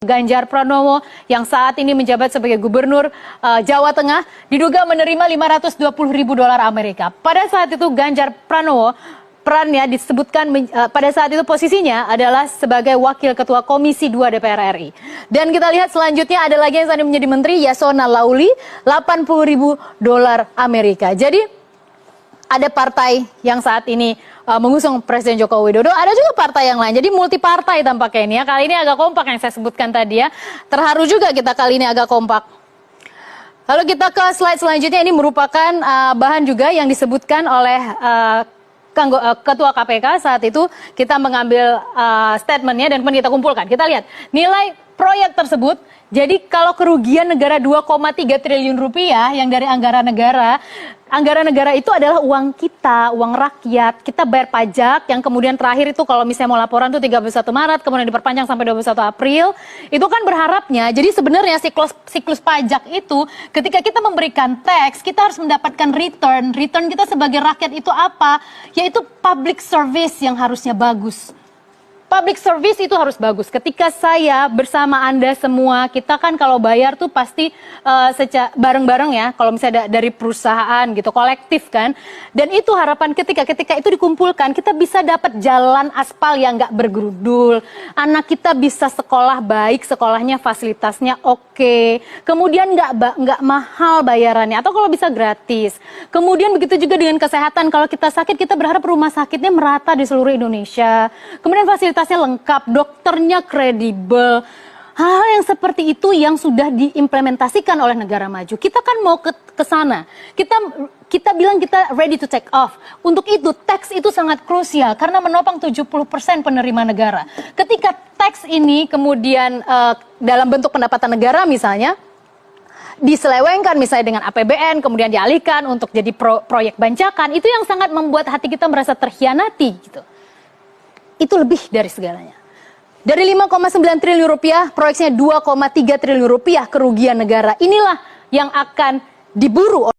Ganjar Pranowo yang saat ini menjabat sebagai gubernur Jawa Tengah diduga menerima 520 ribu dolar Amerika. Pada saat itu Ganjar Pranowo perannya disebutkan pada saat itu posisinya adalah sebagai wakil ketua Komisi 2 DPR RI. Dan kita lihat selanjutnya ada lagi yang saat ini menjadi menteri, Yasona Lauli, 80 ribu dolar Amerika. Jadi ada partai yang saat ini mengusung Presiden Joko Widodo, ada juga partai yang lain. Jadi multi partai tampaknya ini ya. Kali ini agak kompak yang saya sebutkan tadi ya. Terharu juga kita kali ini agak kompak. Lalu kita ke slide selanjutnya, ini merupakan bahan juga yang disebutkan oleh Ketua KPK saat itu. Kita mengambil statementnya dan kemudian kita kumpulkan. Kita lihat nilai proyek tersebut. Jadi kalau kerugian negara 2,3 triliun rupiah yang dari anggaran negara itu adalah uang kita, uang rakyat. Kita bayar pajak yang kemudian terakhir itu kalau misalnya mau laporan itu 31 Maret, kemudian diperpanjang sampai 21 April. Itu kan berharapnya, jadi sebenarnya siklus pajak itu ketika kita memberikan tax, kita harus mendapatkan return. Return kita sebagai rakyat itu apa? Yaitu public service yang harusnya bagus. Public service itu harus bagus. Ketika saya bersama Anda semua, kita kan kalau bayar tuh pasti bareng-bareng ya. Kalau misalnya dari perusahaan gitu, kolektif kan. Dan itu harapan ketika itu dikumpulkan, kita bisa dapat jalan aspal yang nggak bergerudul. Anak kita bisa sekolah baik, sekolahnya fasilitasnya oke. Kemudian nggak mahal bayarannya, atau kalau bisa gratis. Kemudian begitu juga dengan kesehatan. Kalau kita sakit, kita berharap rumah sakitnya merata di seluruh Indonesia. Kemudian fasilitasnya lengkap, dokternya kredibel. Hal yang seperti itu yang sudah diimplementasikan oleh negara maju. Kita kan mau ke sana. Kita bilang kita ready to take off. Untuk itu, tax itu sangat krusial karena menopang 70% penerima negara. Ketika tax ini kemudian dalam bentuk pendapatan negara misalnya, diselewengkan misalnya dengan APBN, kemudian dialihkan untuk jadi proyek bancakan, itu yang sangat membuat hati kita merasa terkhianati gitu. Itu lebih dari segalanya. Dari 5,9 triliun rupiah, proyeknya 2,3 triliun rupiah kerugian negara. Inilah yang akan diburu